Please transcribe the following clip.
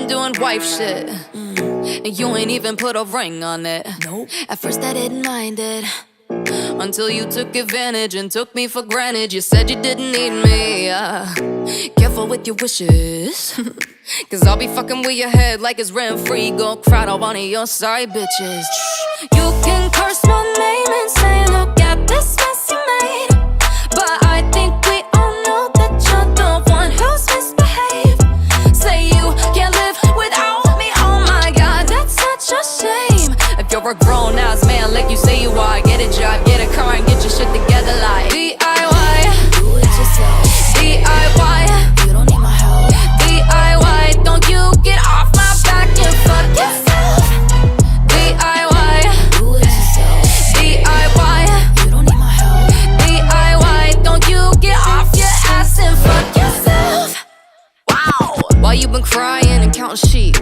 doing wife shit. And you ain't even put a ring on it. Nope. At first I didn't mind it, until you took advantage and took me for granted. You said you didn't need me. Careful with your wishes. Cause I'll be fucking with your head like it's rent-free. Go crowd out one of your side bitches. You can curse my name and say, look at this mess you made. But I think we all know that you're the one who's misbehaved. Say you can't live without me, oh my god, that's such a shame. If you're a grown-ass man like you say you are, get a job, get a car and get your shit together like DIY. Do it yourself. DIY. You don't need my help. DIY. Don't you get off my back and fuck yourself. DIY. Do it yourself. DIY. You don't need my help. DIY. Don't you get off your ass and fuck yourself. Wow. While you been crying and counting sheep,